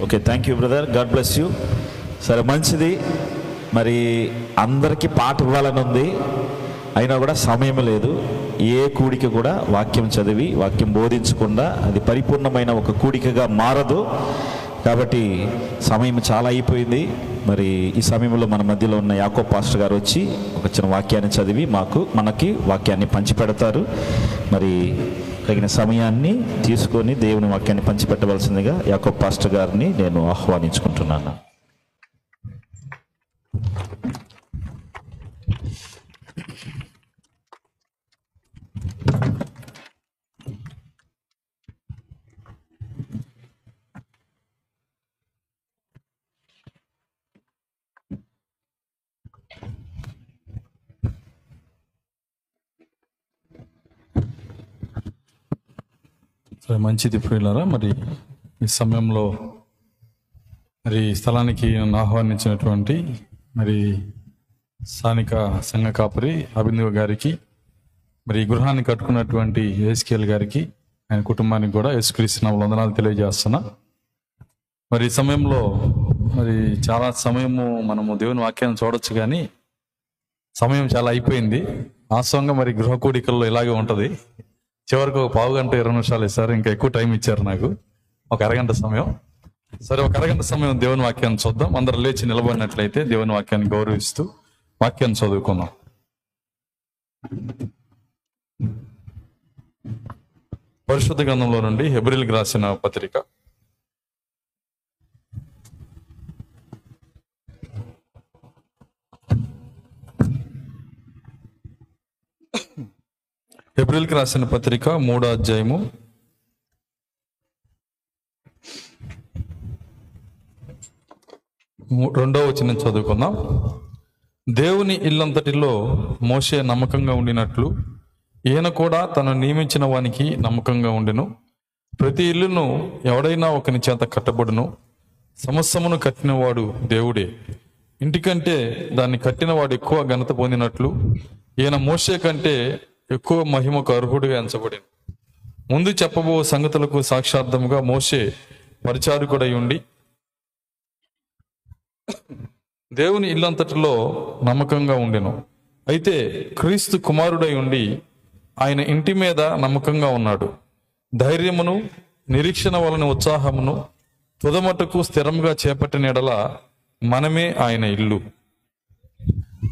Okay, thank you brother, God bless you. సరే, మంచిది. మరి అందరికీ పాట ఇవ్వాలని ఉంది, అయినా కూడా సమయం లేదు. ఏ కూడిక కూడా వాక్యం చదివి వాక్యం బోధించకుండా అది పరిపూర్ణమైన ఒక కూడికగా మారదు. కాబట్టి సమయం చాలా అయిపోయింది. మరి ఈ సమయంలో మన మధ్యలో ఉన్న యాకోబ్ పాస్టర్ గారు వచ్చి ఒక చిన్న వాక్యాన్ని చదివి మనకి వాక్యాన్ని పంచిపెడతారు. మరి తగిన సమయాన్ని తీసుకొని దేవుని వాక్యాన్ని పంచిపెట్టవలసిందిగా యాకోబ్ పాస్టర్ గారిని నేను ఆహ్వానించుకుంటున్నాను. మంచిది ప్రియులారా, మరి ఈ సమయంలో మరి స్థలానికి నన్ను ఆహ్వానించినటువంటి మరి స్థానిక సంఘ కాపరి అభినవ్ గారికి, మరి గృహాన్ని కట్టుకున్నటువంటి ఏస్కేల్ గారికి, ఆయన కుటుంబానికి కూడా యేసుక్రీస్తు నామములో వందనాలు తెలియజేస్తున్నా. మరి ఈ సమయంలో మరి చాలా సమయము మనము దేవుని వాక్యాన్ని చూడొచ్చు, కానీ సమయం చాలా అయిపోయింది. వాస్తవంగా మరి గృహ కూడికల్లో ఇలాగే ఉంటుంది. చివరికి ఒక పావు గంట 20 నిమిషాలు ఇస్తారు, ఇంకా ఎక్కువ టైం ఇచ్చారు నాకు, ఒక అరగంట సమయం. సరే, ఒక అరగంట సమయం దేవుని వాక్యాన్ని చూద్దాం. అందరూ లేచి నిలబడినట్లయితే దేవుని వాక్యాన్ని గౌరవిస్తూ వాక్యాన్ని చదువుకుందాం. పరిశుద్ధ గ్రంథంలో నుండి హెబ్రీయులకు రాసిన పత్రిక 3వ అధ్యాయము 2వ వచనం చదువుకుందాం. దేవుని ఇల్లంతటిలో మోషే నమ్మకంగా ఉండినట్లు ఈయన కూడా తను నియమించిన వానికి నమ్మకంగా ఉండెను. ప్రతి ఇల్లును ఎవడైనా ఒకని చేత కట్టబడును. సమస్తమును కట్టినవాడు దేవుడే. ఇంటికంటే దాన్ని కట్టినవాడు ఎక్కువ ఘనత పొందినట్లు ఈయన మోషే కంటే ఎక్కువ మహిమకు అర్హుడిగా ఎంచబడింది. ముందు చెప్పబో సంగతులకు సాక్షార్థముగా మోషే పరిచారకుడై ఉండి దేవుని ఇల్లంతటిలో నమ్మకంగా ఉండెను. అయితే క్రీస్తు కుమారుడై ఉండి ఆయన ఇంటి మీద నమ్మకంగా ఉన్నాడు. ధైర్యమును నిరీక్షణ వలన ఉత్సాహమును తుదమట్టుకు స్థిరంగా చేపట్టిన ఎడల మనమే ఆయన ఇల్లు.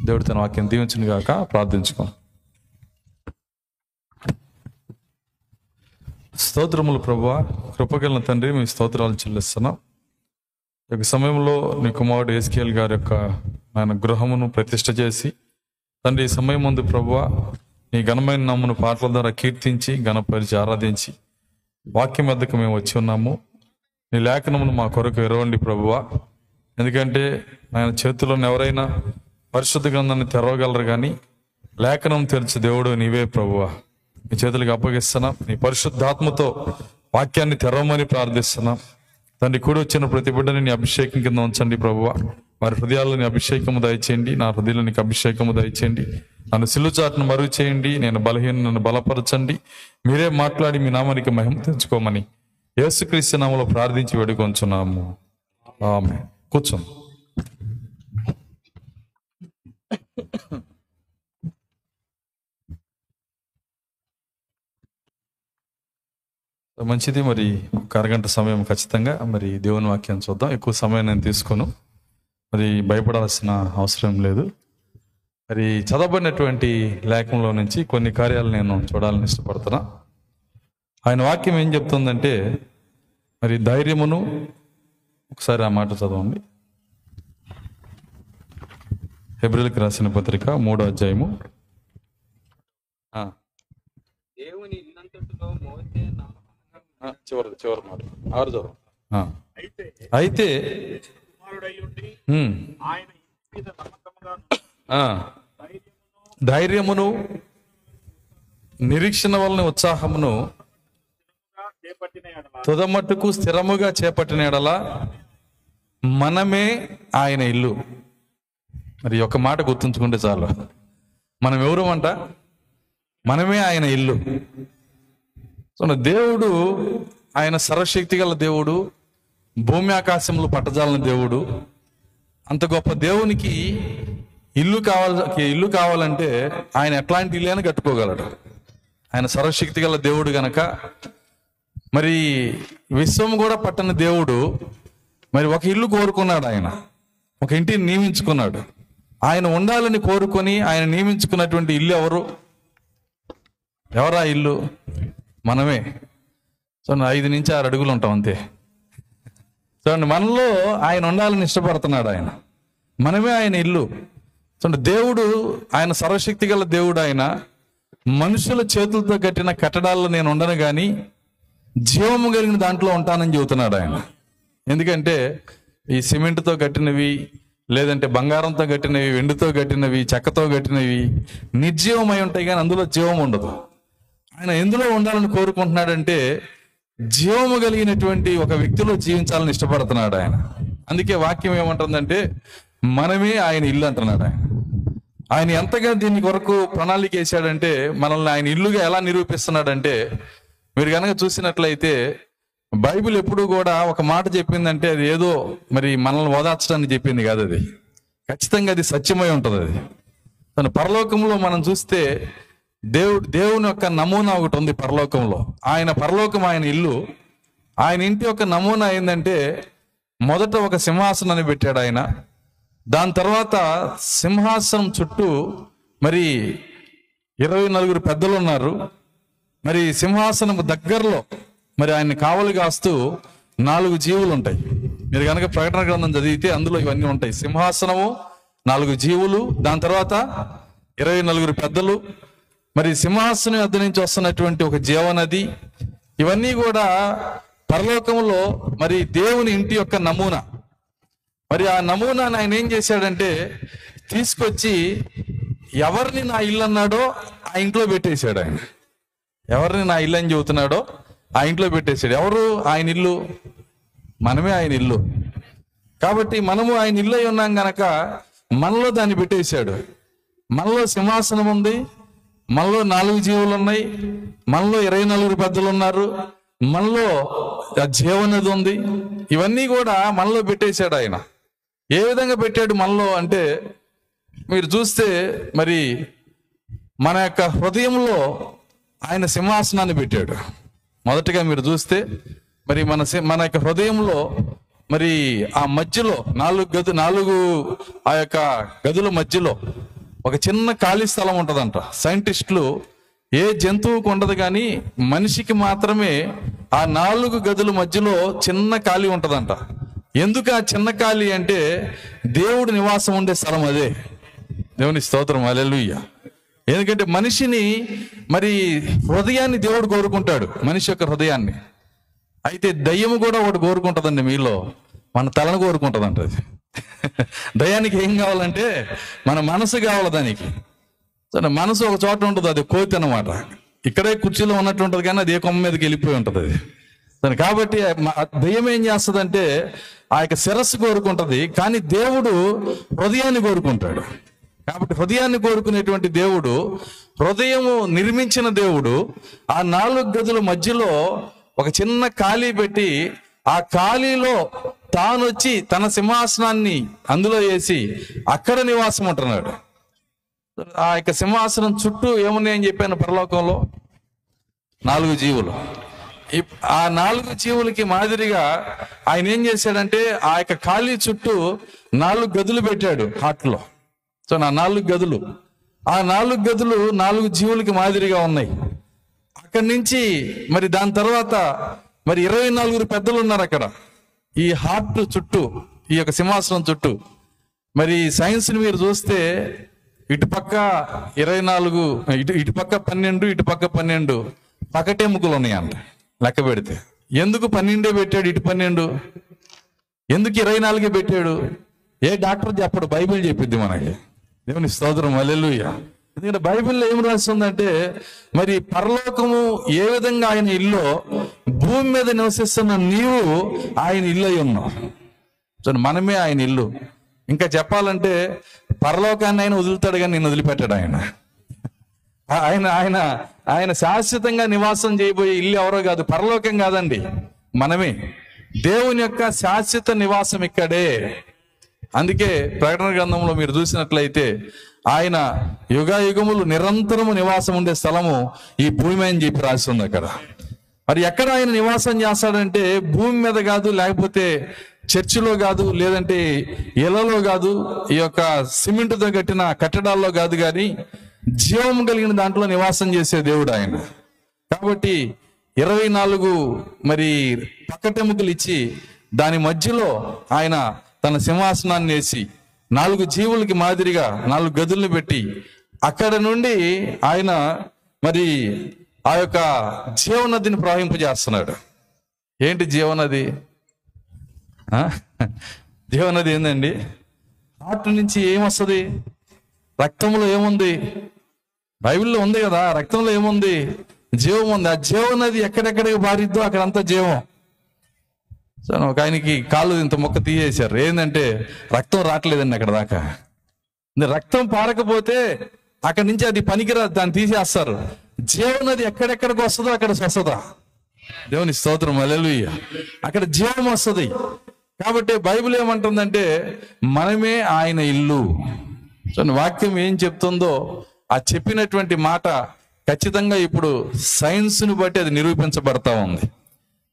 దేవుడి తన వాక్యం దీవించును గాక. ప్రార్థించుకోం. స్తోత్రములు ప్రభువా, కృపగల తండ్రి, మీ స్తోత్రాలు చెల్లిస్తున్నాం. ఈ యొక్క సమయంలో నీ కుమారుడు ఏస్కేల్ గారి యొక్క ఆయన గృహమును ప్రతిష్ఠ చేసి తండ్రి, ఈ సమయం ముందు ప్రభువా నీ ఘనమైన నామమును పాటల ద్వారా కీర్తించి ఘనపరిచి ఆరాధించి వాక్యం వద్దకు మేము వచ్చి ఉన్నాము. నీ లేఖనమును మా కొరకు ఎరవండి ప్రభువా. ఎందుకంటే ఆయన చేతుల్లో ఎవరైనా పరిశుద్ధ గ్రంథాన్ని తెరవగలరు, కానీ లేఖనం తెరిచి దేవుడు నీవే ప్రభువా. నీ చేతులకు అప్పగిస్తున్నాం. నీ పరిశుద్ధాత్మతో వాక్యాన్ని తెరవమని ప్రార్థిస్తున్నాం తండ్రి. కూడి వచ్చిన ప్రతి బిడ్డని నీ అభిషేకం కింద ఉంచండి ప్రభువా. వారి హృదయాల్లో నీ అభిషేకము దయచేయండి. నా హృదయంలో నీకు అభిషేకము దయచేయండి. నన్ను సిలుచాటును మరుగు చేయండి. నేను బలహీనను బలపరచండి. మీరే మాట్లాడి మీ నామానికి మహిమ తెచ్చుకోమని యేసుక్రీస్తు నామములో ప్రార్థించి వేడుకొంచున్నాము. ఆమేన్. కూర్చోండి. మంచిది. మరి ఒక అరగంట సమయం ఖచ్చితంగా మరి దేవుని వాక్యాన్ని చూద్దాం. ఎక్కువ సమయం నేను తీసుకోను, మరి భయపడాల్సిన అవసరం లేదు. మరి చదవబడినటువంటి లేఖనంలో నుంచి కొన్ని కార్యాలు నేను చూడాలని ఇష్టపడుతున్నా. ఆయన వాక్యం ఏం చెప్తుందంటే, మరి ధైర్యమును, ఒకసారి ఆ మాట చదవండి. హెబ్రీయులకు రాసిన పత్రిక 3వ అధ్యాయము. చివరి మాట 6 చదువు. అయితే ధైర్యమును నిరీక్షణ వలన ఉత్సాహమును తుదమట్టుకు స్థిరముగా చేపట్టిన ఎడల మనమే ఆయన ఇల్లు. మరి ఒక మాట గుర్తుంచుకుంటే చాలు, మనం ఎవరు అంట? మనమే ఆయన ఇల్లు. సో దేవుడు ఆయన సర్వశక్తి గల దేవుడు, భూమి ఆకాశములు పట్టజాలని దేవుడు. అంత గొప్ప దేవునికి ఇల్లు కావాలంటే ఆయన ఎట్లాంటి ఇల్లు అయినా కట్టుకోగలడు. ఆయన సర్వశక్తి గల దేవుడు గనక మరి విశ్వం కూడా పట్టని దేవుడు మరి ఒక ఇల్లు కోరుకున్నాడు. ఆయన ఒక ఇంటిని నియమించుకున్నాడు. ఆయన ఉండాలని కోరుకొని ఆయన నియమించుకున్నటువంటి ఇల్లు ఎవరా ఇల్లు? మనమే. చూడండి, 5 నుంచి 6 అడుగులు ఉంటాం అంతే. చూడండి, మనలో ఆయన ఉండాలని ఇష్టపడుతున్నాడు. ఆయన మనమే ఆయన ఇల్లు. చూడండి, దేవుడు ఆయన సర్వశక్తి గల దేవుడు. ఆయన మనుషుల చేతులతో కట్టిన కట్టడాల్లో నేను ఉండను కానీ జీవము కలిగిన దాంట్లో ఉంటానని చెబుతున్నాడు ఆయన. ఎందుకంటే ఈ సిమెంట్తో కట్టినవి, లేదంటే బంగారంతో కట్టినవి, వెండితో కట్టినవి, చెక్కతో కట్టినవి నిర్జీవమై ఉంటాయి కానీ అందులో జీవం ఉండదు. ఆయన ఎందులో ఉండాలని కోరుకుంటున్నాడంటే జీవము కలిగినటువంటి ఒక వ్యక్తిలో జీవించాలని ఇష్టపడుతున్నాడు ఆయన. అందుకే వాక్యం ఏమంటుందంటే మనమే ఆయన ఇల్లు అంటున్నాడు ఆయన. ఆయన ఎంతగా దీని కొరకు ప్రణాళిక వేశాడంటే మనల్ని ఆయన ఇల్లుగా ఎలా నిరూపిస్తున్నాడంటే, మీరు కనుక చూసినట్లయితే బైబిల్ ఎప్పుడు కూడా ఒక మాట చెప్పిందంటే అది ఏదో మరి మనల్ని ఓదార్చడానికి చెప్పింది కాదు. అది ఖచ్చితంగా అది సత్యమై ఉంటుంది. అది తన పరలోకంలో మనం చూస్తే దేవుని యొక్క నమూనా ఒకటి ఉంది పరలోకంలో. ఆయన పరలోకం ఆయన ఇల్లు. ఆయన ఇంటి యొక్క నమూనా ఏంటంటే మొదట ఒక సింహాసనాన్ని పెట్టాడు ఆయన. దాని తర్వాత సింహాసనం చుట్టూ మరి 24 పెద్దలు ఉన్నారు. మరి సింహాసనం దగ్గరలో మరి ఆయన్ని కావలి కాస్తూ 4 జీవులు ఉంటాయి. మీరు కనుక ప్రకటన గ్రంథం చదివితే అందులో ఇవన్నీ ఉంటాయి. సింహాసనము, 4 జీవులు, దాని తర్వాత 24 పెద్దలు, మరి సింహాసనం వద్ద నుంచి వస్తున్నటువంటి ఒక జీవనది. ఇవన్నీ కూడా పరలోకంలో మరి దేవుని ఇంటి యొక్క నమూనా. మరి ఆ నమూనాను ఆయన ఏం చేశాడంటే తీసుకొచ్చి ఎవరిని నా ఇల్లు అన్నాడో ఆ ఇంట్లో పెట్టేశాడు ఆయన. ఎవరిని నా ఇల్లు అని చెబుతున్నాడో ఆ ఇంట్లో పెట్టేశాడు. ఎవరు ఆయన ఇల్లు? మనమే ఆయన ఇల్లు. కాబట్టి మనము ఆయన ఇల్లు అయి ఉన్నాం గనక మనలో దాన్ని పెట్టేశాడు. మనలో సింహాసనం ఉంది, మనలో 4 జీవులు ఉన్నాయి, మనలో 24 పెద్దలు ఉన్నారు, మనలో జీవనది ఉంది. ఇవన్నీ కూడా మనలో పెట్టేశాడు ఆయన. ఏ విధంగా పెట్టాడు మనలో అంటే మీరు చూస్తే మరి మన యొక్క హృదయంలో ఆయన సింహాసనాన్ని పెట్టాడు. మొదటగా మీరు చూస్తే మరి మన యొక్క హృదయంలో మరి ఆ మధ్యలో 4 ఆ యొక్క గదుల మధ్యలో ఒక చిన్న ఖాళీ స్థలం ఉంటుందంట. సైంటిస్టులు ఏ జంతువుకు ఉండదు కానీ మనిషికి మాత్రమే ఆ 4 గదుల మధ్యలో చిన్న ఖాళీ ఉంటుందంట. ఎందుకు ఆ చిన్న ఖాళీ అంటే దేవుడు నివాసం ఉండే స్థలం అదే. దేవుని స్తోత్రం, హల్లెలూయా. ఎందుకంటే మనిషిని మరి హృదయాన్ని దేవుడు కోరుకుంటాడు, మనిషి యొక్క హృదయాన్ని. అయితే దయ్యము కూడా ఒకటి కోరుకుంటుందండి మీలో, మన తలను కోరుకుంటుందంట. అది దయ్యానికి ఏం కావాలంటే మన మనసు కావాలి. దానికి మనసు ఒక చోట ఉంటుంది, అది కోతి అన్నమాట. ఇక్కడే కుర్చీలో ఉన్నట్టు ఉంటుంది కానీ అది ఏ కొమ్మ మీదకి వెళ్ళిపోయి ఉంటుంది అది. కాబట్టి దయ్యం ఏం చేస్తుందంటే ఆ యొక్క శిరస్సు కోరుకుంటుంది, కానీ దేవుడు హృదయాన్ని కోరుకుంటాడు. కాబట్టి హృదయాన్ని కోరుకునేటువంటి దేవుడు, హృదయము నిర్మించిన దేవుడు ఆ 4 గదుల మధ్యలో ఒక చిన్న ఖాళీ పెట్టి ఆ ఖాళీలో తాను వచ్చి తన సింహాసనాన్ని అందులో వేసి అక్కడ నివాసం ఉంటున్నాడు. ఆ యొక్క సింహాసనం చుట్టూ ఏమున్నాయని చెప్పాను, పరలోకంలో 4 జీవులు. ఆ 4 జీవులకి మాదిరిగా ఆయన ఏం చేశాడంటే ఆ యొక్క ఖాళీ చుట్టూ 4 గదులు పెట్టాడు హార్ట్లో. సో నా 4 గదులు, ఆ 4 గదులు 4 జీవులకి మాదిరిగా ఉన్నాయి. అక్కడి నుంచి మరి దాని తర్వాత మరి 24 పెద్దలు ఉన్నారు అక్కడ ఈ హార్ట్ చుట్టూ, ఈ యొక్క సింహాసనం చుట్టూ. మరి సైన్స్ని మీరు చూస్తే ఇటుపక్క 24, ఇటుపక్క 12, ఇటుపక్క 12 పకటెముకలు ఉన్నాయంట లెక్క పెడితే. ఎందుకు 12 పెట్టాడు, ఇటు 12 ఎందుకు 24 పెట్టాడు? ఏ డాక్టర్ చెప్పడు, బైబిల్ చెప్పిద్ది మనకి. దేవుని స్తోత్రం, హల్లెలూయా. ఎందుకంటే బైబిల్లో ఏం రాస్తుందంటే మరి పరలోకము ఏ విధంగా ఆయన ఇల్లు, భూమి మీద నివసిస్తున్న నీవు ఆయన ఇల్లు అయి ఉన్నావు. సో మనమే ఆయన ఇల్లు. ఇంకా చెప్పాలంటే పరలోకాన్ని ఆయన వదులుతాడు కానీ నిన్ను వదిలిపెట్టాడు ఆయన. ఆయన శాశ్వతంగా నివాసం చేయబోయే ఇల్లు ఎవరో కాదు, పరలోకం కాదండి, మనమే. దేవుని యొక్క శాశ్వత నివాసం ఇక్కడే. అందుకే ప్రకటన గ్రంథంలో మీరు చూసినట్లయితే ఆయన యుగాయుగములు నిరంతరము నివాసం ఉండే స్థలము ఈ భూమి అని చెప్పి రాసి ఉంది అక్కడ. మరి ఎక్కడ ఆయన నివాసం చేస్తాడంటే భూమి మీద కాదు, లేకపోతే చర్చిలో కాదు, లేదంటే ఇళ్లలో కాదు, ఈ యొక్క సిమెంటుతో కట్టిన కట్టడాల్లో కాదు, కానీ జీవం కలిగిన దాంట్లో నివాసం చేసే దేవుడు ఆయన. కాబట్టి 24 మరి పక్కటెముకలు ఇచ్చి దాని మధ్యలో ఆయన తన సింహాసనాన్ని వేసి 4 జీవులకి మాదిరిగా 4 గదులను పెట్టి అక్కడ నుండి ఆయన మరి ఆ యొక్క జీవనదిని ప్రవహింపజేస్తున్నాడు. ఏంటి జీవనది? జీవనది ఏందండి? హార్ట్ నుంచి ఏమొస్తుంది? రక్తంలో ఏముంది? బైబిల్లో ఉంది కదా, రక్తంలో ఏముంది? జీవం ఉంది. ఆ జీవనది ఎక్కడెక్కడికి పారిద్దో అక్కడంతా జీవం. సో ఒక ఆయనకి కాళ్ళు ఇంత మొక్క తీసేశారు. ఏంటంటే రక్తం రావట్లేదండి అక్కడ దాకా. రక్తం పారకపోతే అక్కడి నుంచి అది పనికిరాదు, దాన్ని తీసేస్తారు. జీవనది ఎక్కడెక్కడికి వస్తుందో అక్కడ వస్తుందా? దేవుని స్తోత్రం, హల్లెలూయా. అక్కడ జీవం వస్తుంది. కాబట్టి బైబిల్ ఏమంటుందంటే మనమే ఆయన ఇల్లు. సో వాక్యం ఏం చెప్తుందో ఆ చెప్పినటువంటి మాట ఖచ్చితంగా ఇప్పుడు సైన్స్ను బట్టి అది నిరూపించబడతా ఉంది.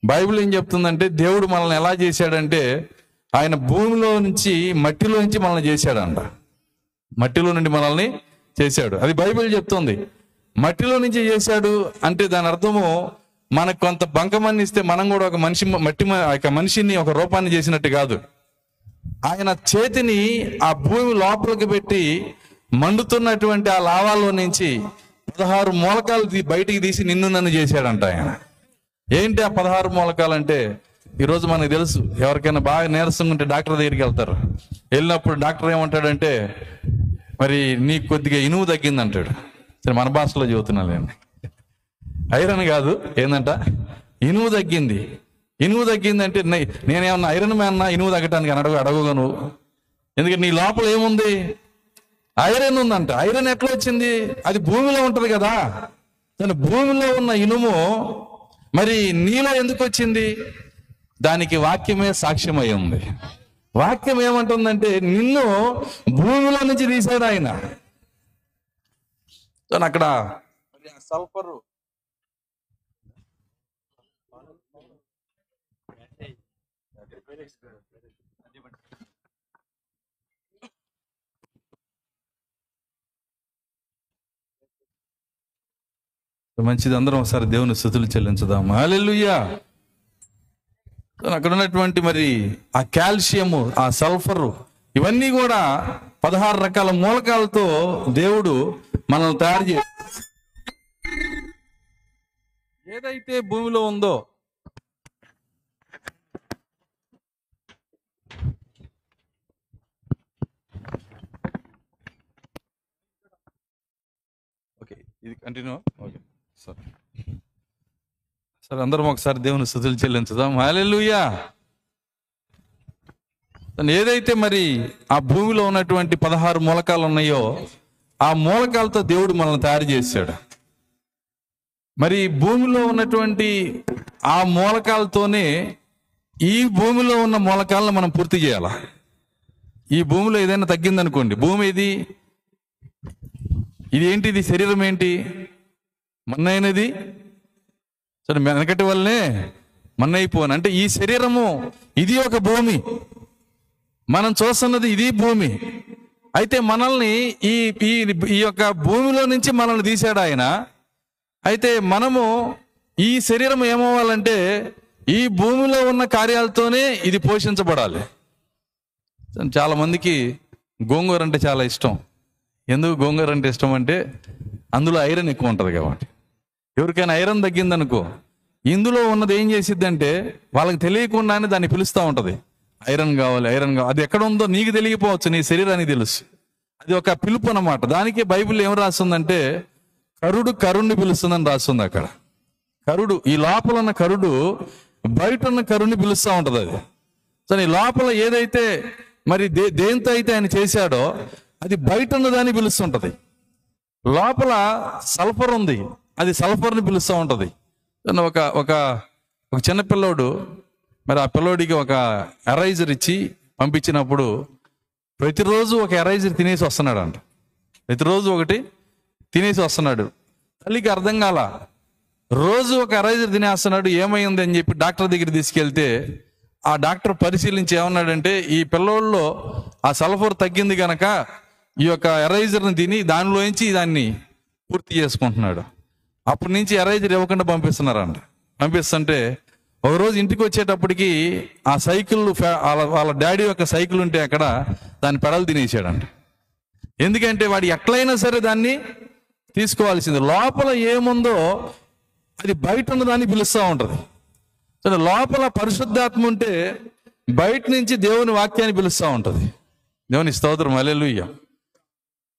బైబిల్ ఏం చెప్తుందంటే దేవుడు మనల్ని ఎలా చేశాడంటే ఆయన భూమిలో నుంచి మట్టిలో నుంచి మనల్ని చేశాడంట. మట్టిలో నుండి మనల్ని చేశాడు, అది బైబిల్ చెప్తుంది. మట్టిలో నుంచి చేశాడు అంటే దాని అర్థము మనకు కొంత బంకమన్ని ఇస్తే మనం కూడా ఒక మనిషిని ఒక రూపాన్ని చేసినట్టు కాదు. ఆయన చేతిని ఆ భూమి లోపలికి పెట్టి మండుతున్నటువంటి ఆ లావాల్లో నుంచి 16 మూలకాలు బయటికి తీసి నిన్ను నన్ను చేశాడంట ఆయన. ఏంటి ఆ 16 మూలకాలు అంటే ఈరోజు మనకు తెలుసు. ఎవరికైనా బాగా నీరసంగా ఉంటే డాక్టర్ దగ్గరికి వెళ్తారు. వెళ్ళినప్పుడు డాక్టర్ ఏమంటాడంటే మరి నీకు కొద్దిగా ఇనుము తగ్గింది అంటాడు. సరే మన భాషలో చెబుతున్నాను నేను, ఐరన్ కాదు, ఏందంట ఇనుము తగ్గింది. ఇనుము తగ్గిందంటే నేనేమన్నా ఐరన్ మ్యాన్ ఇనుము తగ్గటానికి అడగగా నువ్వు, ఎందుకంటే నీ లోపల ఏముంది? ఐరన్ ఉందంట. ఐరన్ ఎట్లా వచ్చింది? అది భూమిలో ఉంటది కదా. దాని భూమిలో ఉన్న ఇనుము మరి నీలో ఎందుకు వచ్చింది? దానికి వాక్యమే సాక్ష్యమై ఉంది. వాక్యం ఏమంటుందంటే నిన్ను భూమిలో నుంచి తీశాడు ఆయన. అక్కడ సల్ఫరు మంచిది. అందరం ఒకసారి దేవుని స్తుతులు చెల్లించుదాం. హల్లెలూయా. అక్కడ ఉన్నటువంటి మరి ఆ కాల్షియము, ఆ సల్ఫరు, ఇవన్నీ కూడా 16 రకాల మూలకాలతో దేవుడు మనల్ని తయారు చేసి ఏదైతే భూమిలో ఉందో ఓకే, ఇది కంటిన్యూ. ఓకే సరే, అందరం ఒకసారి దేవుని స్తుతులు చెల్లించుదాం. హల్లెలూయా. ఏదైతే మరి ఆ భూమిలో ఉన్నటువంటి 16 మూలకాలు ఉన్నాయో ఆ మూలకాలతో దేవుడు మనల్ని తయారు చేశాడు. మరి భూమిలో ఉన్నటువంటి ఆ మూలకాలతోనే ఈ భూమిలో ఉన్న మూలకాలను మనం పూర్తి చేయాల. ఈ భూమిలో ఏదైనా తగ్గిందనుకోండి, భూమి ఇది ఏంటి? ఇది శరీరం ఏంటి? మన్నైనది. సరే, వెనకటి వల్లనే మన్నైపోను అంటే ఈ శరీరము ఇది ఒక భూమి, మనం చూస్తున్నది ఇది భూమి. అయితే మనల్ని ఈ యొక్క భూమిలో నుంచి మనల్ని తీశాడు ఆయన. అయితే మనము ఈ శరీరం ఏమవ్వాలంటే ఈ భూమిలో ఉన్న కార్యాలతోనే ఇది పోషించబడాలి. చాలా మందికి గోంగూర అంటే చాలా ఇష్టం. ఎందుకు గోంగూర అంటే ఇష్టం అంటే అందులో ఐరన్ ఎక్కువ ఉంటుంది కాబట్టి. ఎవరికైనా ఐరన్ తగ్గిందనుకో ఇందులో ఉన్నది ఏం చేసిద్ది అంటే వాళ్ళకి తెలియకుండానే దాన్ని పిలుస్తూ ఉంటుంది, ఐరన్ కావాలి, ఐరన్ కావాలి. అది ఎక్కడ ఉందో నీకు తెలియకపోవచ్చు, నీ శరీరానికి తెలుసు. అది ఒక పిలుపు అన్నమాట. దానికి బైబిల్ ఏం రాస్తుందంటే కరుణ్ణి పిలుస్తుందని రాస్తుంది అక్కడ. కరుడు, ఈ లోపల ఉన్న కరుడు బయట ఉన్న కరుణ్ణి పిలుస్తూ ఉంటుంది. అది సరే, ఈ లోపల ఏదైతే మరి దేంతో అయితే ఆయన చేశాడో అది బయట ఉన్నదాన్ని పిలుస్తుంటది. లోపల సల్ఫర్ ఉంది, అది సల్ఫర్ని పిలుస్తూ ఉంటది. ఒక చిన్నపిల్లోడు మరి ఆ పిల్లోడికి ఒక ఎరైజర్ ఇచ్చి పంపించినప్పుడు ప్రతిరోజు ఒక ఎరైజర్ తినేసి వస్తున్నాడు అంట. ప్రతిరోజు ఒకటి తినేసి వస్తున్నాడు. తల్లికి అర్థం కాల, రోజు ఒక ఎరైజర్ తినేస్తున్నాడు, ఏమైంది అని చెప్పి డాక్టర్ దగ్గర తీసుకెళ్తే ఆ డాక్టర్ పరిశీలించి ఏమన్నాడంటే, ఈ పిల్లోళ్ళలో ఆ సల్ఫర్ తగ్గింది కనుక ఈ యొక్క ఎరైజర్ని తిని దానిలోంచి దాన్ని పూర్తి చేసుకుంటున్నాడు. అప్పటి నుంచి ఎరైజర్ ఇవ్వకుండా పంపిస్తున్నారంట. పంపిస్తుంటే ఒకరోజు ఇంటికి వచ్చేటప్పటికి ఆ సైకిల్ వాళ్ళ డాడీ యొక్క సైకిల్ ఉంటే అక్కడ దాని పెడలు తినేసాడంట. ఎందుకంటే వాడు ఎట్లయినా సరే దాన్ని తీసుకోవాల్సింది. లోపల ఏముందో అది బయట ఉన్నదాన్ని పిలుస్తూ ఉంటుంది. సరే, లోపల పరిశుద్ధాత్మ ఉంటే బయట నుంచి దేవుని వాక్యాన్ని పిలుస్తూ ఉంటుంది. దేవుని స్తోత్రం, హల్లెలూయా.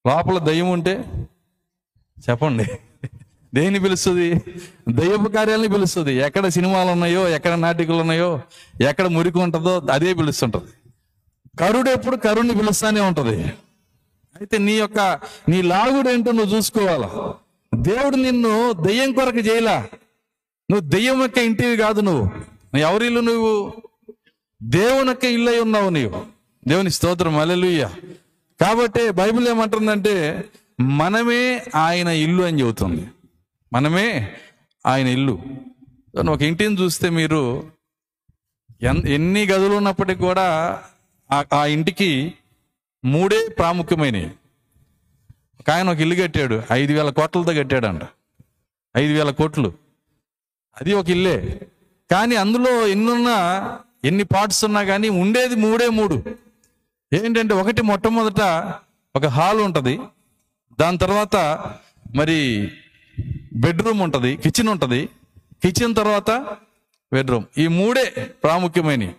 లోపల దయ్యం ఉంటే చెప్పండి, దేన్ని పిలుస్తుంది? దయ్యపు కార్యాలని పిలుస్తుంది. ఎక్కడ సినిమాలు ఉన్నాయో, ఎక్కడ నాటికలు ఉన్నాయో, ఎక్కడ మురికి ఉంటుందో అదే పిలుస్తుంటుంది. కరుడు ఎప్పుడు కరుణ్ణి పిలుస్తానే ఉంటుంది. అయితే నీ లాగుడు ఏంటో నువ్వు చూసుకోవాలా. దేవుడు నిన్ను దయ్యం కొరకు చేయలా. నువ్వు దయ్యం యొక్క ఇంటివి కాదు. నువ్వు ఎవరిల్లు? నువ్వు దేవుని యొక్క ఇల్లు అయి ఉన్నావు నీవు. దేవుని స్తోత్రం, హల్లెలూయా. కాబట్టి బైబిల్ ఏమంటుందంటే మనమే ఆయన ఇల్లు అని చెబుతుంది. మనమే ఆయన ఇల్లు. ఒక ఇంటిని చూస్తే మీరు ఎన్ని గదులు ఉన్నప్పటికీ కూడా ఆ ఇంటికి 3 ప్రాముఖ్యమైనవి. ఒక ఆయన ఒక ఇల్లు కట్టాడు, 5,000 కోట్లతో కట్టాడంట. 5,000 కోట్లు, అది ఒక ఇల్లే. కానీ అందులో ఎన్ని పార్ట్స్ ఉన్నా కానీ ఉండేది 3 ఏంటంటే, ఒకటి మొట్టమొదట ఒక హాల్ ఉంటుంది, దాని తర్వాత మరి బెడ్రూమ్ ఉంటుంది, కిచెన్ ఉంటుంది, కిచెన్ తర్వాత బెడ్రూమ్. ఈ 3 ప్రాముఖ్యమైనవి.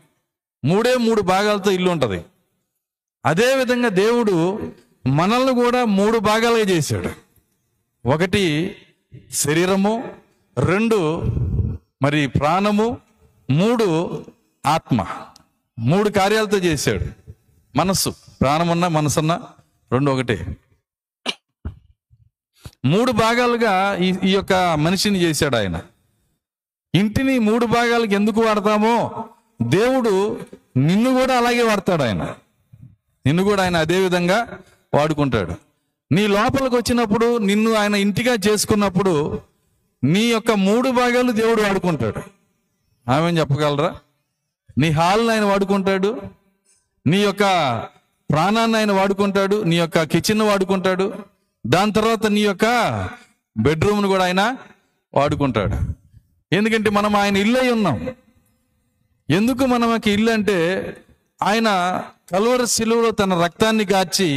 3 భాగాలతో ఇల్లు ఉంటుంది. అదేవిధంగా దేవుడు మనల్ని కూడా 3 భాగాలుగా చేశాడు. ఒకటి శరీరము, 2 మరి ప్రాణము, 3 ఆత్మ. 3 కార్యాలతో చేశాడు. మనస్సు, ప్రాణమన్నా మనసన్నా 2 ఒకటే. 3 భాగాలుగా ఈ యొక్క మనిషిని చేశాడు ఆయన. ఇంటిని 3 భాగాలకు ఎందుకు వాడతామో దేవుడు నిన్ను కూడా అలాగే వాడతాడు. నిన్ను కూడా ఆయన అదే విధంగా వాడుకుంటాడు. నీ లోపలికి వచ్చినప్పుడు, నిన్ను ఆయన ఇంటిగా చేసుకున్నప్పుడు నీ యొక్క 3 భాగాలు దేవుడు వాడుకుంటాడు. ఆమె చెప్పగలరా? నీ హాల్ని ఆయన వాడుకుంటాడు, నీ యొక్క ప్రాణాన్ని ఆయన వాడుకుంటాడు, నీ యొక్క కిచెన్ వాడుకుంటాడు, దాని తర్వాత నీ యొక్క బెడ్రూమ్ను కూడా ఆయన వాడుకుంటాడు. ఎందుకంటే మనం ఆయన ఇల్లు అయి ఉన్నాం. ఎందుకు మనకి ఇల్లు అంటే, ఆయన కల్వరి శిలువలో తన రక్తాన్ని గార్చి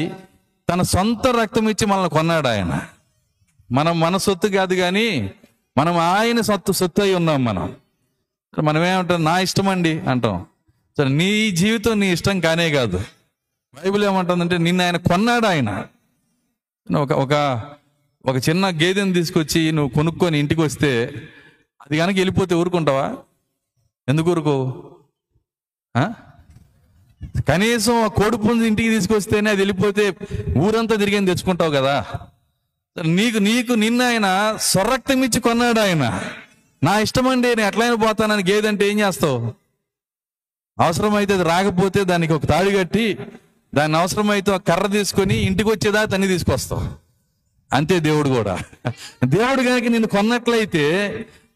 తన సొంత రక్తం ఇచ్చి మనల్ని కొన్నాడు. ఆయన మన సొత్తు కాదు, కానీ మనం ఆయన సొత్తు అయి ఉన్నాం. మనం ఏమంటాం? నా ఇష్టం అండి అంటాం. సరే, నీ జీవితం నీ ఇష్టం కానే కాదు. బైబిల్ ఏమంటుందంటే నిన్ను ఆయన కొన్నాడు. ఆయన ఒక చిన్న గేదెని తీసుకొచ్చి నువ్వు కొనుక్కొని ఇంటికి వస్తే అది కనుక వెళ్ళిపోతే ఊరుకుంటావా? ఎందుకు ఊరుకోవు? కనీసం ఆ కోడిపుంజు ఇంటికి తీసుకొస్తేనే అది వెళ్ళిపోతే ఊరంతా తిరిగి తెచ్చుకుంటావు కదా. నిన్న ఆయన స్వరక్తం ఇచ్చి కొన్నాడు. ఆయన నా ఇష్టం అండి, నేను ఎట్లయినా పోతానని గేదంటే ఏం చేస్తావు? అవసరమైతే అది రాకపోతే దానికి ఒక తాడు కట్టి, దాన్ని అవసరమైతే ఒక కర్ర తీసుకొని ఇంటికి వచ్చేదా తన్ని తీసుకొస్తావు. అంతే దేవుడు కూడా. దేవుడు కనుక నిన్ను కొన్నట్లయితే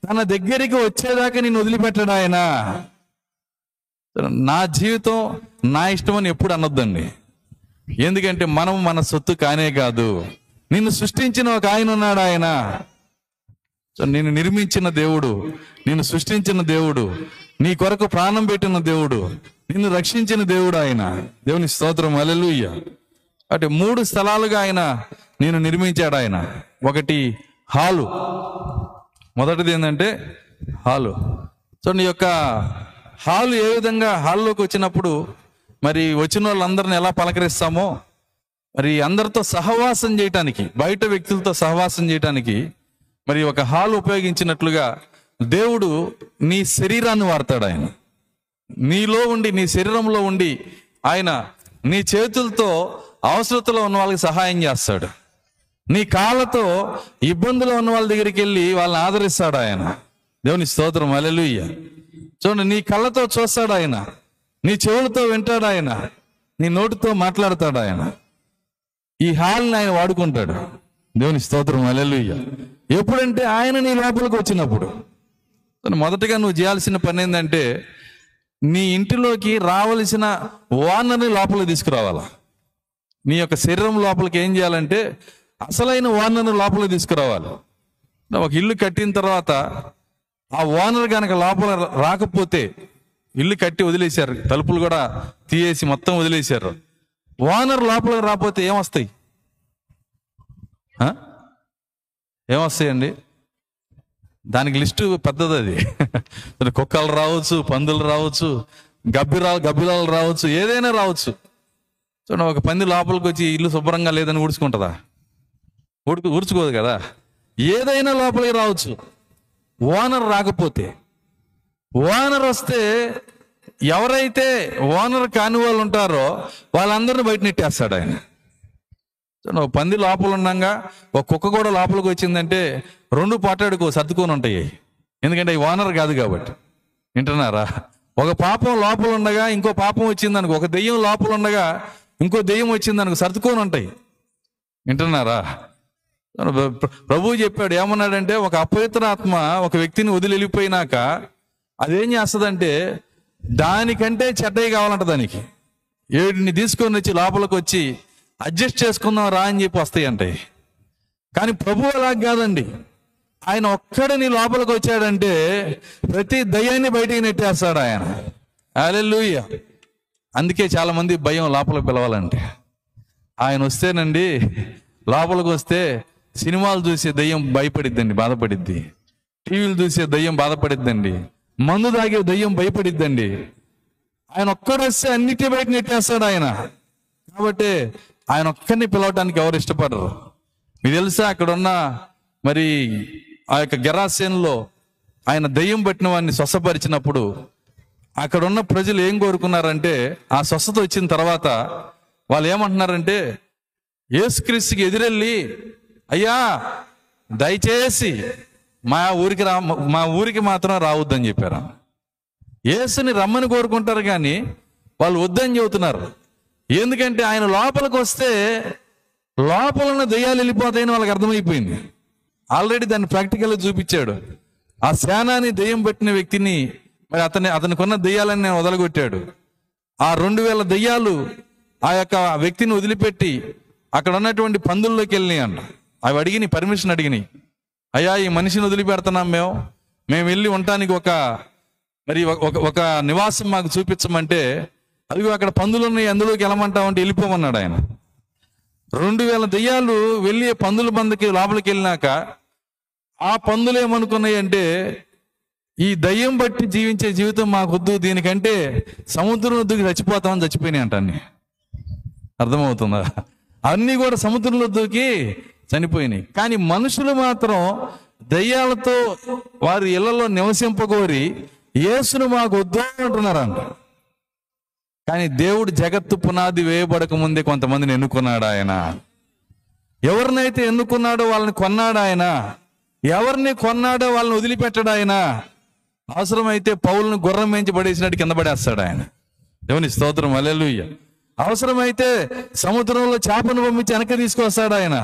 తన దగ్గరికి వచ్చేదాకా నిన్ను వదిలిపెట్టాడు ఆయన. నా జీవితం నా ఇష్టం అని ఎప్పుడు అనొద్దండి. ఎందుకంటే మనం మన సొత్తు కానే కాదు. నిన్ను సృష్టించిన ఒక ఆయన ఉన్నాడు. ఆయన నిన్ను నిర్మించిన దేవుడు, నిన్ను సృష్టించిన దేవుడు, నీ కొరకు ప్రాణం పెట్టిన దేవుడు, నిన్ను రక్షించిన దేవుడు ఆయన. దేవుని స్తోత్రం, హల్లెలూయా. అంటే 3 స్థలాలుగా ఆయన నేను నిర్మించాడు. ఆయన ఒకటి హాలు. మొదటిది ఏంటంటే హాలు. సో నీ యొక్క హాలు ఏ విధంగా, హాల్లోకి వచ్చినప్పుడు మరి వచ్చిన వాళ్ళందరిని ఎలా పలకరిస్తామో, మరి అందరితో సహవాసం చేయటానికి, బయట వ్యక్తులతో సహవాసం చేయటానికి మరి ఒక హాల్ ఉపయోగించినట్లుగా దేవుడు నీ శరీరాన్ని వాడతాడు. ఆయన నీలో ఉండి, నీ శరీరంలో ఉండి ఆయన నీ చేతులతో అవసరతలో ఉన్న వాళ్ళకి సహాయం చేస్తాడు. నీ కాళ్ళతో ఇబ్బందులు ఉన్న వాళ్ళ దగ్గరికి వెళ్ళి వాళ్ళని ఆదరిస్తాడు ఆయన. దేవుని స్తోత్రం, హల్లెలూయా. చూడండి, నీ కళ్ళతో చూస్తాడు ఆయన, నీ చెవులతో వింటాడు ఆయన, నీ నోటితో మాట్లాడతాడు ఆయన. ఈ హాల్ని ఆయన వాడుకుంటాడు. దేవుని స్తోత్రం, హల్లెలూయా. ఎప్పుడంటే ఆయన నీ లోపలికి వచ్చినప్పుడు. మొదటగా నువ్వు చేయాల్సిన పని ఏంటంటే, నీ ఇంటిలోకి రావలసిన ఓనర్ని లోపలికి తీసుకురావాలా. నీ యొక్క శరీరం లోపలికి ఏం చేయాలంటే అసలైన ఓనర్ని లోపలికి తీసుకురావాలి. ఒక ఇల్లు కట్టిన తర్వాత ఆ ఓనర్ కనుక లోపల రాకపోతే, ఇల్లు కట్టి వదిలేశారు, తలుపులు కూడా తీయేసి మొత్తం వదిలేశారు, ఓనర్ లోపలికి రాకపోతే ఏమొస్తాయి? ఏమొస్తాయండి? దానికి లిస్టు పెద్దది. అది కుక్కలు రావచ్చు, పందులు రావచ్చు, గబ్బిలాలు రావచ్చు, ఏదైనా రావచ్చు. చూడండి, ఒక పంది లోపలికి వచ్చి ఇల్లు శుభ్రంగా లేదని ఊడ్చుకుంటుందా? ఊడ్చుకోదు కదా. ఏదైనా లోపలికి రావచ్చు. ఓనర్ రాకపోతే, ఓనర్ వస్తే ఎవరైతే ఓనర్ కాని వాళ్ళు ఉంటారో వాళ్ళందరినీ బయట నెట్టేస్తాడు ఆయన. ఒక పంది లోపల ఉండగా ఒక కుక్క కూడా లోపలికి వచ్చిందంటే రెండు పాటాడుకో సర్దుకొని ఉంటాయి. ఎందుకంటే ఈ ఓనర్ కాదు కాబట్టి. వింటున్నారా? ఒక పాపం లోపల ఉండగా ఇంకో పాపం వచ్చిందనుకో, ఒక దెయ్యం లోపల ఉండగా ఇంకో దెయ్యం వచ్చిందనుకో సర్దుకొని ఉంటాయి. వింటున్నారా? ప్రభువు చెప్పాడు, ఏమన్నాడంటే, ఒక అపవిత్ర ఆత్మ ఒక వ్యక్తిని వదిలి వెళ్ళిపోయినాక అదేం చేస్తుందంటే దానికంటే చెడ్డవి కావాలంట. దానికి ఏడిని తీసుకొని వచ్చి లోపలికి వచ్చి అడ్జస్ట్ చేసుకుందాం రా అని చెప్పి వస్తాయి అంటే. కానీ ప్రభువు అలా కాదండి. ఆయన ఒక్కడే నీ లోపలికి వచ్చాడంటే ప్రతి దయ్యాన్ని బయటికి నెట్టేస్తాడు ఆయన. హల్లెలూయా. అందుకే చాలా మంది భయం లోపలికి పిలవాలంటే. ఆయన వస్తేనండి, లోపలికి వస్తే సినిమాలు చూసే దయ్యం భయపడిద్దండి, బాధపడిద్ది. టీవీలు చూసే దయ్యం బాధపడిద్దండి. మందు తాగే దయ్యం భయపడిద్దండి. ఆయన ఒక్కడొస్తే అన్నిటి బయట నెట్టేస్తాడు ఆయన. కాబట్టి ఆయన ఒక్కడిని పిలవటానికి ఎవరు ఇష్టపడరు. మీకు తెలుసా, అక్కడున్న మరి ఆ యొక్క గెరాసేనులో ఆయన దయ్యం పట్టిన వాడిని స్వస్థపరిచినప్పుడు అక్కడున్న ప్రజలు ఏం కోరుకున్నారంటే, ఆ స్వస్థత వచ్చిన తర్వాత వాళ్ళు ఏమంటున్నారంటే, యేసుక్రీస్తుకి ఎదురెళ్ళి, అయ్యా దయచేసి మా ఊరికి మాత్రం రావద్దని చెప్పారు. యేసుని రమ్మని కోరుకుంటారు కానీ వాళ్ళు వద్దని చెబుతున్నారు. ఎందుకంటే ఆయన లోపలికి వస్తే లోపల ఉన్న దెయ్యాలు వెళ్ళిపోతాయని వాళ్ళకి అర్థమైపోయింది. ఆల్రెడీ దాన్ని ప్రాక్టికల్గా చూపించాడు. ఆ సేనాని దెయ్యం పెట్టిన వ్యక్తిని మరి అతనికి ఉన్న దెయ్యాలని వదలగొట్టాడు. ఆ 2000 దెయ్యాలు ఆ యొక్క వ్యక్తిని వదిలిపెట్టి అక్కడ ఉన్నటువంటి పందుల్లోకి వెళ్ళినాయి అంట. అవి అడిగినాయి, పర్మిషన్ అడిగినాయి. అయ్యా, ఈ మనిషిని వదిలిపెడుతున్నాం, మేము వెళ్ళి ఉండటానికి ఒక నివాసం మాకు చూపించమంటే, అదిగో అక్కడ పందులు ఉన్నాయి, అందులోకి వెళ్ళమంటామంటే వెళ్ళిపోమన్నాడు ఆయన. 2000 దెయ్యాలు వెళ్ళి పందుల బందకి లోపలికి వెళ్ళినాక ఆ పందులు ఏమనుకున్నాయి అంటే, ఈ దయ్యం బట్టి జీవించే జీవితం మాకొద్దు, దీనికంటే సముద్రం వద్దకు చచ్చిపోతామని చచ్చిపోయినాయి అంట అన్ని. అర్థమవుతుందా? అన్నీ కూడా సముద్రంలో దూకి చనిపోయినాయి. కానీ మనుషులు మాత్రం దయ్యాలతో వారి ఇళ్లలో నివసింపగోరి యేసును మాకు వద్దు అంటున్నారంట. కానీ దేవుడు జగత్తు పునాది వేయబడక ముందే కొంతమందిని ఎన్నుకున్నాడు ఆయన. ఎవరినైతే ఎన్నుకున్నాడో వాళ్ళని కొన్నాడు ఆయన. ఎవరిని కొన్నాడో వాళ్ళని వదిలిపెట్టాడు ఆయన. అవసరమైతే పౌలను గుర్రం మేంచి పడేసినట్టు కింద పడేస్తాడు ఆయన. దేవుని స్తోత్రం, హల్లెలూయా. అవసరమైతే సముద్రంలో చేపను పంపించి వెనక్కి తీసుకొస్తాడు ఆయన.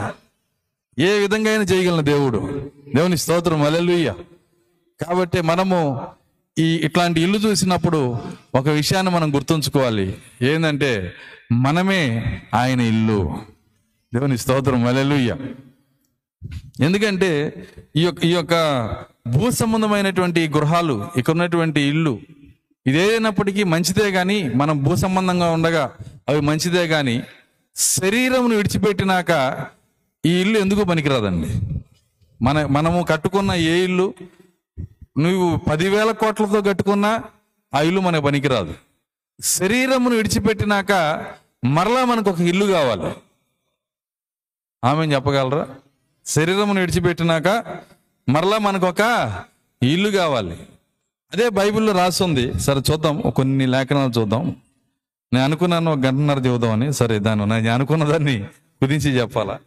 ఏ విధంగా అయినా చేయగలిగిన దేవుడు. దేవుని స్తోత్రం, హల్లెలూయా. కాబట్టి మనము ఇట్లాంటి ఇల్లు చూసినప్పుడు ఒక విషయాన్ని మనం గుర్తుంచుకోవాలి. ఏంటంటే మనమే ఆయన ఇల్లు. దేవుని స్తోత్రం, హల్లెలూయా. ఎందుకంటే ఈ యొక్క భూ సంబంధమైనటువంటి గృహాలు, ఇక్కడ ఉన్నటువంటి ఇల్లు, ఇదేదైనప్పటికీ మంచిదే కానీ, మనం భూ సంబంధంగా ఉండగా అవి మంచిదే కానీ, శరీరమును విడిచిపెట్టినాక ఈ ఇల్లు ఎందుకు పనికిరాదండి. మనము కట్టుకున్న ఏ ఇల్లు, నువ్వు 10,000 కోట్లతో కట్టుకున్నా ఆ ఇల్లు మనకు పనికిరాదు. శరీరమును విడిచిపెట్టినాక మరలా మనకు ఒక ఇల్లు కావాలి. ఆమె చెప్పగలరా? శరీరమును విడిచిపెట్టినాక మరలా మనకు ఒక ఇల్లు కావాలి. అదే బైబిల్లో రాస్తుంది. సరే చూద్దాం, కొన్ని లేఖనాలు చూద్దాం. నేను అనుకున్నాను 1 గంటన్నర చూద్దామని. సరే, నేను అనుకున్న దాన్ని కుదించి చెప్పాలా.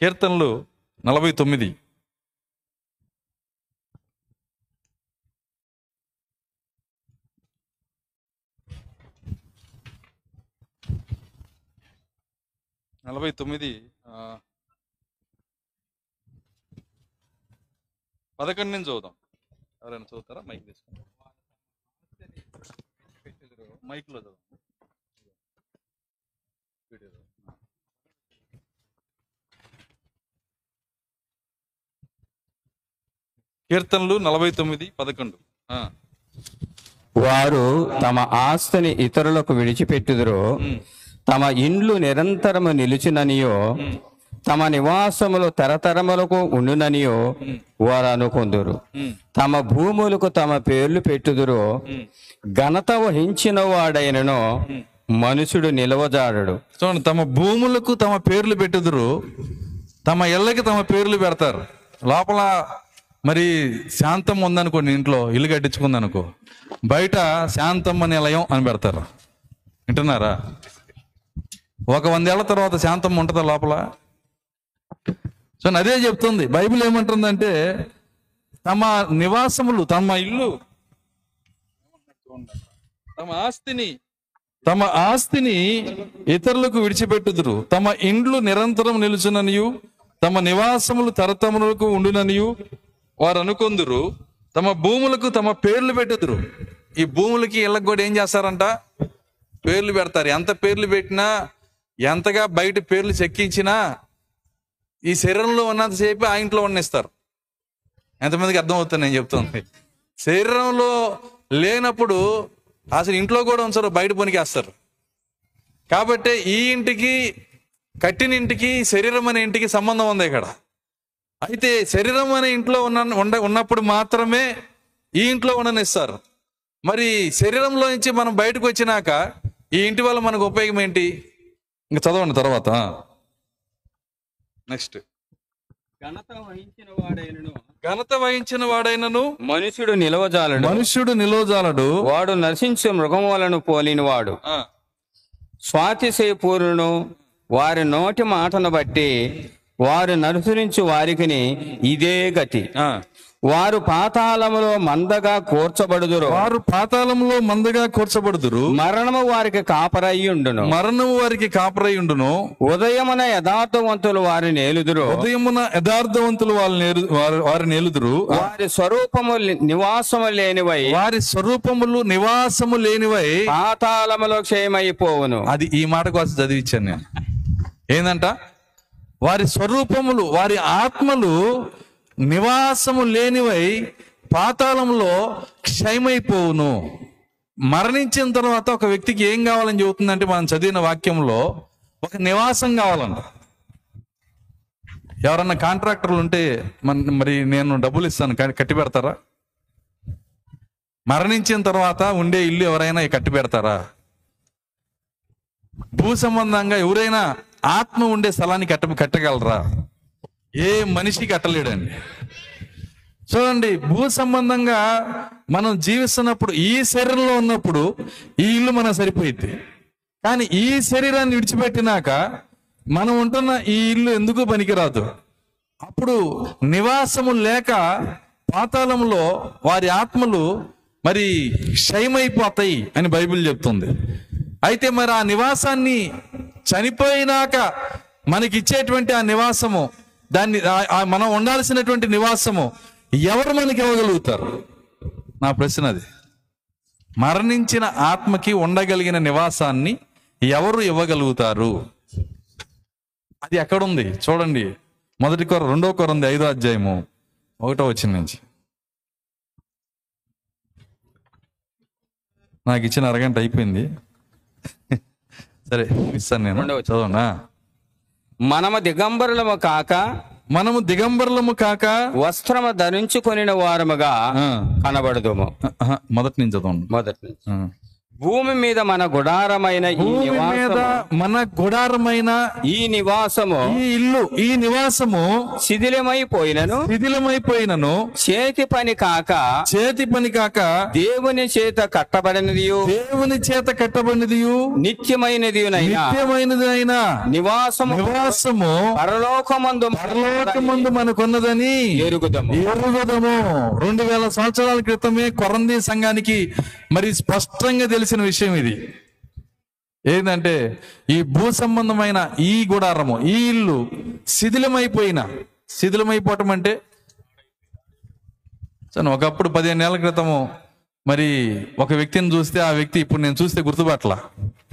కీర్తనలు 49 49 11 నుంచి చదువుదాం. ఎవరైనా చదువుతారా? మైక్ తీసుకుంటాం. మైక్లో చదువు. కీర్తనలు 49:11. వారు తమ ఆస్తిని ఇతరులకు విడిచిపెట్టుదురు, తమ ఇండ్లు నిరంతరము నిలుచుననియో, తమ నివాసములు తరతరములకు ఉండుననియో వారు అనుకుందురు. తమ భూములకు తమ పేర్లు పెట్టుదురు, ఘనత వహించిన వాడైనను మనుషుడు నిలవజాడడు. చూడండి, తమ భూములకు తమ పేర్లు పెట్టుదురు, తమ ఇళ్ళకి తమ పేర్లు పెడతారు. లోపల మరి శాంతం ఉందనుకోండి, ఇంట్లో ఇల్లు కట్టించుకుందనుకో, బయట శాంతమ్మ నిలయం అని పెడతారు. వింటున్నారా? ఒక 100 ఏళ్ల తర్వాత శాంతమ్మ ఉంటుందా లోపల? సో అదే చెప్తుంది బైబిల్. ఏమంటుందంటే తమ నివాసములు, తమ ఇల్లు, తమ ఆస్తిని ఇతరులకు విడిచిపెట్టుదురు, తమ ఇండ్లు నిరంతరం నిలుచుననియు, తమ నివాసములు తరతరములకు ఉండుననియు వారు అనుకొందురు. తమ భూములకు తమ పేర్లు పెట్టుదురు. ఈ భూములకి ఇళ్ళకి కూడా ఏం చేస్తారంట? పేర్లు పెడతారు. ఎంత పేర్లు పెట్టినా, ఎంతగా బయట పేర్లు చెక్కించినా, ఈ శరీరంలో ఉన్నంతసేపు ఆ ఇంట్లో ఉన్నిస్తారు. ఎంతమందికి అర్థం అవుతుంది నేను చెప్తుంది? శరీరంలో లేనప్పుడు అసలు ఇంట్లో కూడా ఉంచరు, బయట పనికేస్తారు. కాబట్టి ఈ ఇంటికి, కట్టిన ఇంటికి, శరీరం అనే ఇంటికి సంబంధం ఉంది ఇక్కడ. అయితే శరీరం అనే ఇంట్లో ఉన్నప్పుడు మాత్రమే ఈ ఇంట్లో ఉండనిస్తారు. మరి శరీరంలో నుంచి మనం బయటకు వచ్చినాక ఈ ఇంటి వల్ల మనకు ఉపయోగం ఏంటి? ఇంకా చదవండి తర్వాత. నెక్స్ట్, ఘనత వహించిన వాడైనను మనుషుడు నిలవజాలడు. వాడు నశించే మృగం వలను పోలిన వాడు. స్వాతిశయపూర్ణును వారి నోటి మాటను బట్టి వారు నరుసరించి వారికి ఇదే గతి. వారు పాతాళములో మందగా కూర్చబడుదురు. మరణము వారికి కాపరయ్యుండును. ఉదయమున యథార్థవంతులు వారి నేలుదురు. వారి నేలుదురు. వారి స్వరూపములు నివాసము లేనివై పాతాళములో క్షయమైపోవును. అది ఈ మాట కోసం చదివించాను నేను. ఏందంట? వారి స్వరూపములు, వారి ఆత్మలు నివాసము లేనివై పాతాళంలో క్షయమైపోవును. మరణించిన తర్వాత ఒక వ్యక్తికి ఏం కావాలని చెబుతుందంటే, మనం చదివిన వాక్యంలో ఒక నివాసం కావాలంట. ఎవరన్నా కాంట్రాక్టర్లు ఉంటే మరి నేను డబ్బులు ఇస్తాను, కట్టి పెడతారా? మరణించిన తర్వాత ఉండే ఇల్లు ఎవరైనా కట్టి పెడతారా? భూ సంబంధంగా ఎవరైనా ఆత్మ ఉండే స్థలాన్ని కట్టగలరా? ఏ మనిషి కట్టలేడండి. చూడండి, భూ సంబంధంగా మనం జీవిస్తున్నప్పుడు, ఈ శరీరంలో ఉన్నప్పుడు ఈ ఇల్లు మనకు సరిపోయింది. కానీ ఈ శరీరాన్ని విడిచిపెట్టినాక మనం ఉంటున్న ఈ ఇల్లు ఎందుకు పనికిరాదు. అప్పుడు నివాసము లేక పాతాళంలో వారి ఆత్మలు మరి క్షయమైపోతాయి అని బైబిల్ చెప్తుంది. అయితే మరి ఆ నివాసాన్ని చనిపోయినాక మనకిచ్చేటువంటి ఆ నివాసము, దాన్ని మనం ఉండాల్సినటువంటి నివాసము ఎవరు మనకి ఇవ్వగలుగుతారు? నా ప్రశ్న అది. మరణించిన ఆత్మకి ఉండగలిగిన నివాసాన్ని ఎవరు ఇవ్వగలుగుతారు? అది ఎక్కడుంది చూడండి. 2 కొరింథీ 5వ అధ్యాయము 1వ వచనం నుంచి. నాకు ఇచ్చిన అరగంట అయిపోయింది. సరే ఇస్తాను నేను, చదవనా. మనము దిగంబరులము కాక వస్త్రము ధరించుకొనిన వారముగా కనబడదుము. మొదటి నుంచి చదవండి. భూమి మీద మన గుడారమైన ఈ నివాసము ఈ నివాసము శిథిలమైపోయినను చేతి పని కాక దేవుని చేత కట్టబడినది నిత్యమైనది నివాసము పరలోకమందు మనకున్నదని ఎరుగుదము. 2000 సంవత్సరాల క్రితమే కొరంథీ సంఘానికి మరి స్పష్టంగా తెలిసిన విషయం ఇది. ఏంటంటే ఈ భూ సంబంధమైన ఈ గుడారము, ఈ ఇల్లు శిథిలమైపోవటం అంటే ఒకప్పుడు 15 ఏళ్ల క్రితము మరి ఒక వ్యక్తిని చూస్తే ఆ వ్యక్తి ఇప్పుడు నేను చూస్తే గుర్తుపట్టలా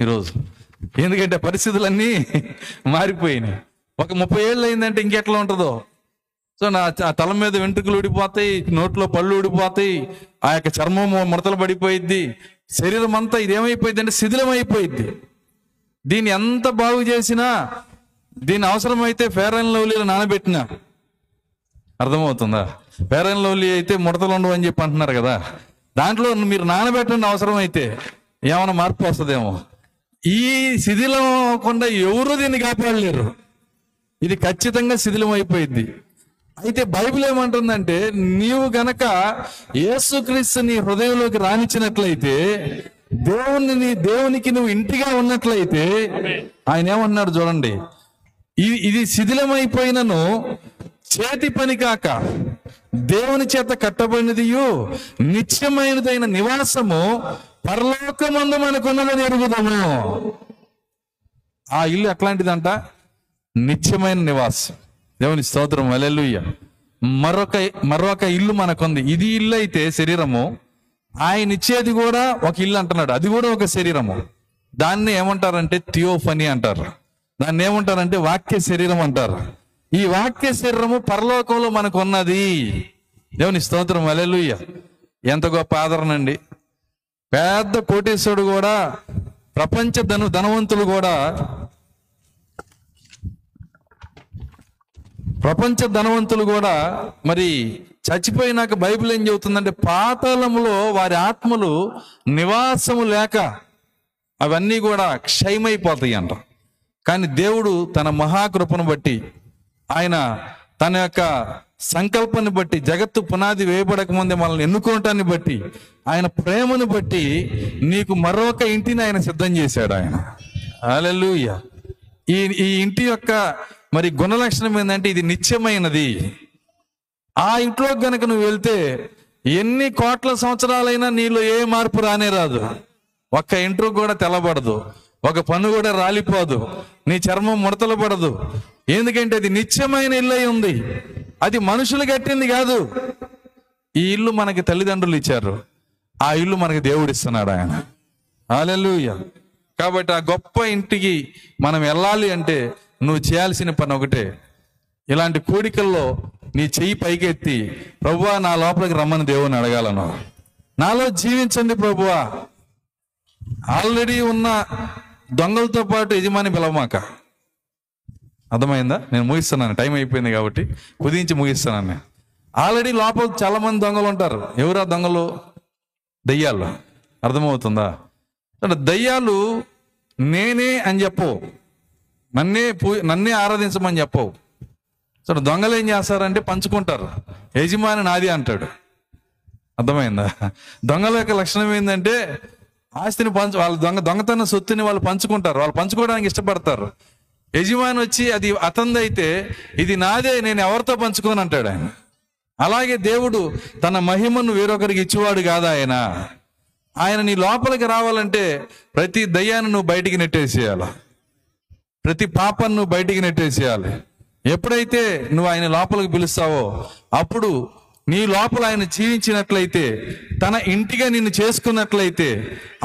ఈరోజు. ఎందుకంటే పరిస్థితులన్నీ మారిపోయినాయి. ఒక 30 ఏళ్ళు అయిందంటే ఇంకెట్లా ఉంటుందో. నా తల మీద వెంట్రుకలు ఊడిపోతాయి, నోట్లో పళ్ళు ఊడిపోతాయి, ఆ యొక్క చర్మం ముడతలు పడిపోయిద్ది, శరీరం అంతా ఇదేమైపోయింది అంటే శిథిలమైపోయిద్ది. దీన్ని ఎంత బాగు చేసినా, దీని అవసరమైతే ఫెయిర్ అండ్ లవ్లీలో నానబెట్టినా, అర్థమవుతుందా? ఫెయిర్ అండ్ లవ్లీ అయితే ముడతలు ఉండవు అని చెప్పి అంటున్నారు కదా, దాంట్లో మీరు నానబెట్టండి, అవసరం అయితే ఏమైనా మార్పు వస్తుందేమో. ఈ శిథిలం అవ్వకుండా ఎవరు దీన్ని కాపాడలేరు. ఇది ఖచ్చితంగా శిథిలం అయిపోయింది. అయితే బైబిల్ ఏమంటుందంటే, నీవు గనక యేసుక్రీస్తు నీ హృదయంలోకి రానిచ్చినట్లయితే, దేవునికి నువ్వు ఇంటిగా ఉన్నట్లయితే, ఆయన ఏమన్నాడు చూడండి, ఇది శిథిలమైపోయినను చేతి పని కాక దేవుని చేత కట్టబడినదియు నిత్యమైనదైన నివాసము పరలోకమందు మనకున్నదని ఎరుగుదాము. ఆ ఇల్లు ఎట్లాంటిదంట? నిత్యమైన నివాసం. దేవుని స్తోత్రం, హల్లెలూయా. మరొక ఇల్లు మనకుంది. ఇది ఇల్లు అయితే శరీరము, ఆయన ఇచ్చేది కూడా ఒక ఇల్లు అంటున్నాడు, అది కూడా ఒక శరీరము. దాన్ని ఏమంటారంటే థియోఫనీ అంటారు. దాన్ని ఏమంటారంటే వాక్య శరీరం అంటారు. ఈ వాక్య శరీరము పరలోకంలో మనకు ఉన్నది. దేవుని స్తోత్రం, హల్లెలూయా. ఎంత గొప్ప ఆదరణ అండి. పెద్ద కోటేశ్వరుడు కూడా, ప్రపంచ ధనవంతులు కూడా మరి చచ్చిపోయినాక బైబిల్ ఏం చెబుతుందంటే, పాతాళములో వారి ఆత్మలు నివాసము లేక అవన్నీ కూడా క్షయమైపోతాయి అంట. కానీ దేవుడు తన మహాకృపను బట్టి, ఆయన తన యొక్క సంకల్పాన్ని బట్టి, జగత్తు పునాది వేయబడక ముందే మనల్ని ఎన్నుకోవటాన్ని బట్టి, ఆయన ప్రేమను బట్టి నీకు మరొక ఇంటిని ఆయన సిద్ధం చేశాడు ఆయన. హల్లెలూయా. ఈ ఇంటి యొక్క మరి గుణలక్షణం ఏంటంటే, ఇది నిత్యమైనది. ఆ ఇంట్లో గనక నువ్వు వెళ్తే ఎన్ని కోట్ల సంవత్సరాలైనా నీలో ఏ మార్పు రానే రాదు. ఒక్క ఇంట్లో కూడా తెల్లబడదు, ఒక పన్ను కూడా రాలిపోదు, నీ చర్మం ముడతలు పడదు. ఎందుకంటే అది నిత్యమైన ఇల్లు అయి ఉంది. అది మనుషులు కట్టింది కాదు. ఈ ఇల్లు మనకి తల్లిదండ్రులు ఇచ్చారు, ఆ ఇల్లు మనకి దేవుడు ఇస్తున్నాడు ఆయన. హల్లెలూయా. కాబట్టి ఆ గొప్ప ఇంటికి మనం వెళ్ళాలి అంటే నువ్వు చేయాల్సిన పని ఒకటే, ఇలాంటి కూడికల్లో నీ చెయ్యి పైకెత్తి, ప్రభువా నా లోపలికి రమ్మని దేవుని అడగాలను. నాలో జీవించండి ప్రభువా. ఆల్రెడీ ఉన్న దొంగలతో పాటు యజమాని పిలవమాక. అర్థమైందా? నేను ముగిస్తున్నాను, టైం అయిపోయింది కాబట్టి కుదించి ముగిస్తున్నాను. నేను ఆల్రెడీ లోపల చాలా మంది దొంగలు ఉంటారు. ఎవరా దొంగలు? దయ్యాలు. అర్థమవుతుందా? అంటే దయ్యాలు నేనే అని చెప్పవు, నన్నే ఆరాధించమని చెప్పవు. సరే, దొంగలు ఏం చేస్తారంటే పంచుకుంటారు. యజమాని నాది అంటాడు. అర్థమైందా? దొంగల యొక్క లక్షణం ఏంటంటే ఆస్తిని వాళ్ళు దొంగతన సొత్తుని వాళ్ళు పంచుకుంటారు. వాళ్ళు పంచుకోవడానికి ఇష్టపడతారు. యజమాని వచ్చి అది అతందైతే ఇది నాదే, నేను ఎవరితో పంచుకోను అంటాడు ఆయన. అలాగే దేవుడు తన మహిమను వేరొకరికి ఇచ్చేవాడు కాదా ఆయన నీ లోపలికి రావాలంటే ప్రతి దయ్యాన్ని నువ్వు బయటికి నెట్టేసేయాలి, ప్రతి పాపాన్ని నువ్వు బయటికి నెట్టేసేయాలి. ఎప్పుడైతే నువ్వు ఆయన లోపలికి పిలుస్తావో అప్పుడు నీ లోపల ఆయన జీవించినట్లయితే, తన ఇంటిగా నిన్ను చేసుకున్నట్లయితే,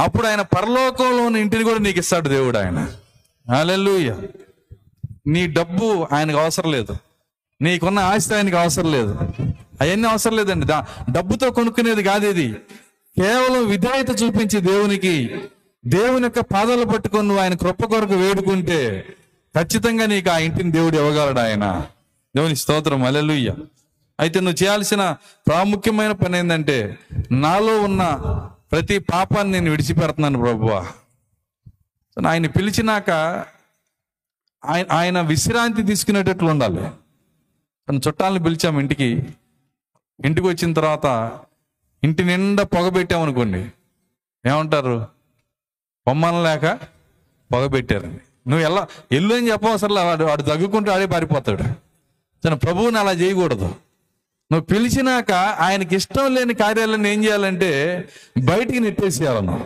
అప్పుడు ఆయన పరలోకంలో ఉన్న ఇంటిని కూడా నీకు ఇస్తాడు దేవుడు ఆయన. హల్లెలూయా. నీ డబ్బు ఆయనకు అవసరం లేదు, నీకున్న ఆస్తి ఆయనకు అవసరం లేదు, అవన్నీ అవసరం లేదండి. డబ్బుతో కొనుక్కునేది కాదు ఇది. కేవలం విధేయత చూపించి దేవుని యొక్క పాదాలు పట్టుకొని నువ్వు ఆయన కృప కొరకు వేడుకుంటే ఖచ్చితంగా నీకు ఆ ఇంటిని దేవుడు ఇవ్వగలడు ఆయన. దేవుని స్తోత్రం, హల్లెలూయా. అయితే నువ్వు చేయాల్సిన ప్రాముఖ్యమైన పని ఏంటంటే, నాలో ఉన్న ప్రతి పాపాన్ని నేను విడిచిపెడుతున్నాను ప్రభువా. ఆయన పిలిచినాక ఆయన విశ్రాంతి తీసుకునేటట్లు ఉండాలి. తన చుట్టాలను పిలిచాము ఇంటికి వచ్చిన తర్వాత ఇంటి నిండా పొగ పెట్టామనుకోండి, ఏమంటారు? పొమ్మన లేక పొగ పెట్టారండి. నువ్వు ఎల్లు అని చెప్పవసరం, వాడు దగ్గుకుంటూ ఆడే పారిపోతాడు. తన ప్రభువుని అలా చేయకూడదు. నువ్వు పిలిచినాక ఆయనకి ఇష్టం లేని కార్యాలను ఏం చేయాలంటే బయటికి నెట్టేసేయాలను.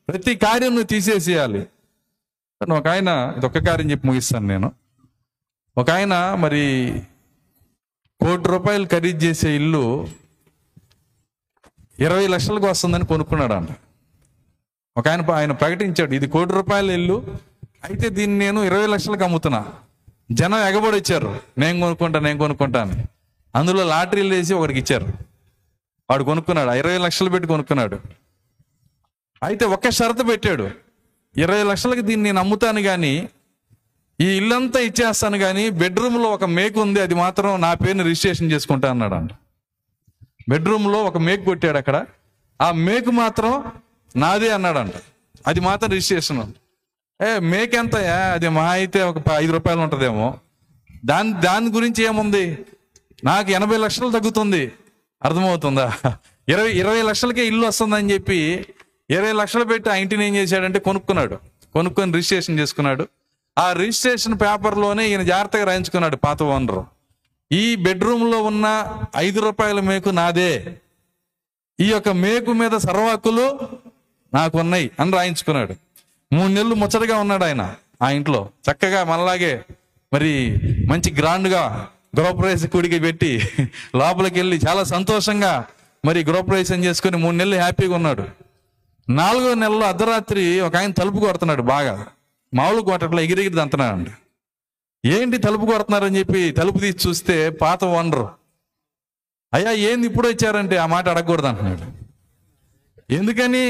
ప్రతి కార్యం నువ్వు తీసేసేయాలి. ఒక ఆయన, ఇదొక్క కార్యం చెప్పి ముగిస్తాను నేను. ఒక ఆయన మరి ₹1,00,00,000 ఖరీదు చేసే ఇల్లు 20 లక్షలకు వస్తుందని కొనుక్కున్నాడు అంట. ఒక ఆయన ప్రకటించాడు, ఇది ₹1,00,00,000 ఇల్లు, అయితే దీన్ని నేను 20 లక్షలకు అమ్ముతున్నా. జనం ఎగబడి వచ్చారు, నేను కొనుక్కుంటా అని. అందులో లాటరీలు వేసి ఒకడికి ఇచ్చారు, వాడు కొనుక్కున్నాడు. 20 లక్షలు పెట్టి కొనుక్కున్నాడు. అయితే ఒక్క షరతు పెట్టాడు, 20 లక్షలకి దీన్ని నేను అమ్ముతాను కానీ ఈ ఇల్లంతా ఇచ్చేస్తాను కానీ బెడ్రూమ్లో ఒక మేకు ఉంది, అది మాత్రం నా పేరుని రిజిస్ట్రేషన్ చేసుకుంటా అన్నాడు అంట. బెడ్రూమ్లో ఒక మేకు కొట్టాడు అక్కడ, ఆ మేకు మాత్రం నాదే అన్నాడంట. అది మాత్రం రిజిస్ట్రేషన్. మేకు ఎంతయా? అది మహా అయితే ఒక ₹5 ఉంటుందేమో. దాని గురించి ఏముంది, నాకు 80 లక్షలు తగ్గుతుంది. అర్థమవుతుందా? 20 లక్షలకే ఇల్లు వస్తుందని చెప్పి 20 లక్షలు పెట్టి ఆ ఇంటిని ఏం చేశాడంటే కొనుక్కొని రిజిస్ట్రేషన్ చేసుకున్నాడు. ఆ రిజిస్ట్రేషన్ పేపర్లోనే ఈయన జాగ్రత్తగా రాయించుకున్నాడు పాత ఓనరు, ఈ బెడ్రూమ్లో ఉన్న ₹5 మేకు నాదే, ఈ యొక్క మేకు మీద సర్వహక్కులు నాకు ఉన్నాయి అని రాయించుకున్నాడు. 3 నెలలు ముచ్చటగా ఉన్నాడు ఆయన ఆ ఇంట్లో. చక్కగా మనలాగే మరి మంచి గ్రాండ్గా గృహప్రవేశ కూడికి పెట్టి లోపలికి వెళ్ళి చాలా సంతోషంగా మరి గృహప్రవేశం చేసుకుని 3 నెలలు హ్యాపీగా ఉన్నాడు. 4వ నెలలో అర్ధరాత్రి ఒక ఆయన తలుపు కొడుతున్నాడు, బాగా మామూలు కొట్టట్లో ఎగిరిగిరి దంతున్నాడు. ఏంటి తలుపు కొడుతున్నారని చెప్పి తలుపు తీసి చూస్తే పాత ఓనరు, అయ్యా ఏంది ఇప్పుడు వచ్చారంటే ఆ మాట అడగకూడదు అంటున్నాడు. ఎందుకని?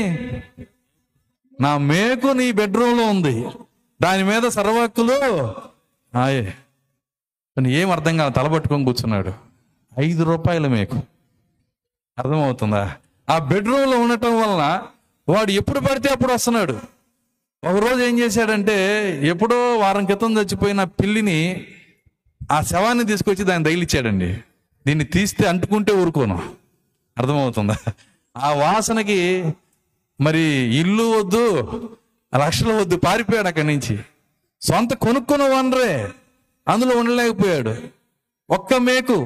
నా మేకు నీ బెడ్రూమ్లో ఉంది, దాని మీద సర్వహక్కులు ఆయే. ఏం అర్థం కాదు, తలపట్టుకొని కూర్చున్నాడు. ₹5 మేకు. అర్థమవుతుందా? ఆ బెడ్రూమ్లో ఉండటం వలన వాడు ఎప్పుడు పడితే అప్పుడు వస్తున్నాడు. ఒకరోజు ఏం చేశాడంటే, ఎప్పుడో వారం క్రితం చచ్చిపోయిన పిల్లిని, ఆ శవాన్ని తీసుకొచ్చి దాన్ని తగిలిచ్చాడండి. దీన్ని తీస్తే అంటుకుంటే ఊరుకోను. అర్థమవుతుందా? ఆ వాసనకి మరి ఇల్లు వద్దు, లక్షలు వద్దు, పారిపోయాడు అక్కడి నుంచి. సొంత కొనుక్కున్న వనరే, అందులో ఉండలేకపోయాడు. ఒక్క మేకు,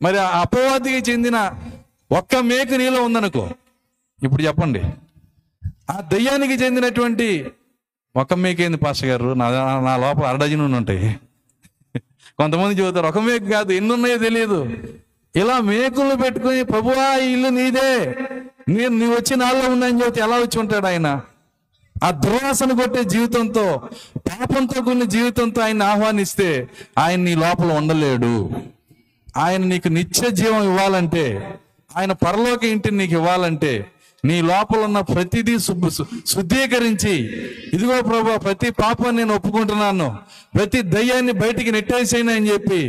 మరి ఆ అపవాదికి చెందిన ఒక్క మేకు నీలో ఉందనుకో, ఇప్పుడు చెప్పండి, ఆ దయ్యానికి చెందినటువంటి ఒక మేకేంది పాస్టర్ గారు, నా లోపల 1 డజన్ ఉంటాయి. కొంతమంది చెబుతారు ఒక మేకు కాదు, ఎన్ని ఉన్నాయో తెలియదు. ఇలా మేకులు పెట్టుకుని ప్రభువా ఈ ఇల్లు నీదే, నీవు వచ్చి నాలో ఉందని చెబితే ఎలా వచ్చి ఉంటాడు ఆయన? ఆ దుర్వాసన కొట్టే జీవితంతో, పాపంతో కూడిన జీవితంతో ఆయన ఆహ్వానిస్తే ఆయన నీ లోపల ఉండలేడు. ఆయన నీకు నిత్య జీవం ఇవ్వాలంటే, ఆయన పరలోక ఇంటిని నీకు ఇవ్వాలంటే, నీ లోపల ఉన్న ప్రతిదీ శుద్ధీకరించి, ఇదిగో ప్రభు ప్రతి పాపాన్ని నేను ఒప్పుకుంటున్నాను, ప్రతి దయ్యాన్ని బయటికి నెట్టేసేయను అని చెప్పి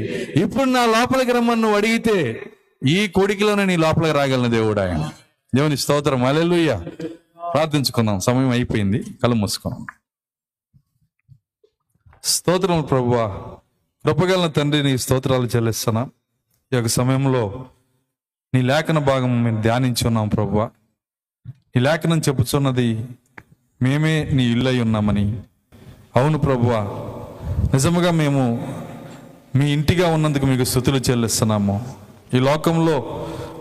ఇప్పుడు నా లోపలికి రమ్మని నువ్వు అడిగితే ఈ కోడికలోనే నీ లోపలికి రాగలను దేవుడు ఆయన. దేవుని స్తోత్రం, హల్లెలూయా. ప్రార్థించుకుందాం, సమయం అయిపోయింది, కళ్ళు మూసుకున్నాం. స్తోత్రం ప్రభువా, కృపగల తండ్రి, నీ స్తోత్రాలు చెల్లిస్తున్నా. ఈ యొక్క సమయంలో నీ లేఖన భాగం మేము ధ్యానించున్నాం ప్రభువా. ఈ లేఖనం చెప్పుచున్నది మేమే నీ ఇల్లై ఉన్నామని. అవును ప్రభువా, నిజముగా మేము మీ ఇంటిగా ఉన్నందుకు మీకు స్తుతులు చెల్లిస్తున్నాము. ఈ లోకంలో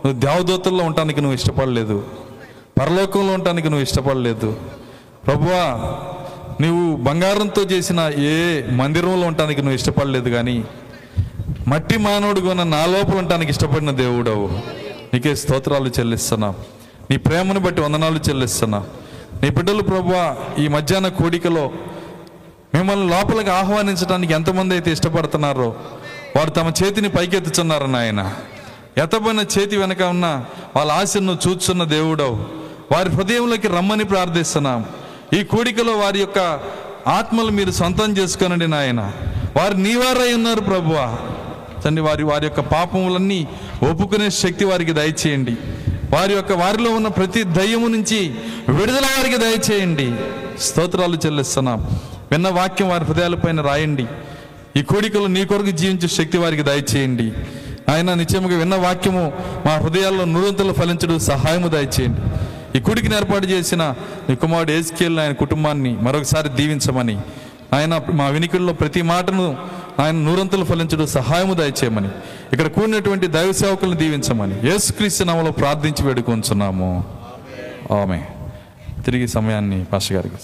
నువ్వు దేవదూతల్లో ఉండటానికి నువ్వు ఇష్టపడలేదు, పరలోకంలో ఉండటానికి నువ్వు ఇష్టపడలేదు ప్రభువా. నువ్వు బంగారంతో చేసిన ఏ మందిరంలో ఉండటానికి నువ్వు ఇష్టపడలేదు, కానీ మట్టి మానవుడుగా ఉన్న నా లోపల ఉండటానికి ఇష్టపడిన దేవుడవు. నీకే స్తోత్రాలు చెల్లిస్తున్నా, నీ ప్రేమను బట్టి వందనాలు చెల్లిస్తున్నా. నీ బిడ్డలు ప్రభువా ఈ మధ్యాహ్న కోడికలో మిమ్మల్ని లోపలికి ఆహ్వానించడానికి ఎంతమంది అయితే ఇష్టపడుతున్నారో వారు తమ చేతిని పైకెత్తుచున్నారు నాయన. ఎత్తబడిన చేతి వెనక ఉన్న వాళ్ళ ఆశను చూస్తున్న దేవుడవు. వారి హృదయంలోకి రమ్మని ప్రార్థిస్తున్నాం. ఈ కోడికలో వారి యొక్క ఆత్మలు మీరు సొంతం చేసుకోనండి నాయన. వారు నీవారై ఉన్నారు ప్రభువా తండ్రి. వారి యొక్క పాపములన్నీ ఒప్పుకునే శక్తి వారికి దయచేయండి. వారిలో ఉన్న ప్రతి దయ్యము నుంచి విడుదల వారికి దయచేయండి. స్తోత్రాలు చెల్లిస్తున్నాం. విన్న వాక్యం వారి హృదయాలపైన రాయండి. ఈ కోడికలు నీ కొరకు జీవించే శక్తి వారికి దయచేయండి ఆయన. నిత్యముగా విన్న వాక్యము మా హృదయాల్లో నూరంతలు ఫలించడం సహాయము దయచేయండి. ఈ కుడికిని ఏర్పాటు చేసిన నీ కుమారుడు ఎజ్కేల్ ఆయన కుటుంబాన్ని మరొకసారి దీవించమని ఆయన, మా వినికిడిలో ప్రతి మాటను ఆయన నూరంతలు ఫలించడం సహాయము దయచేయమని, ఇక్కడ కూడినటువంటి దైవ సేవకులను దీవించమని యేసుక్రీస్తు నామములో ప్రార్థించి వేడుకొంచున్నాము. ఆమేన్. తిరిగి సమయాన్ని పాస్టర్ గారికి.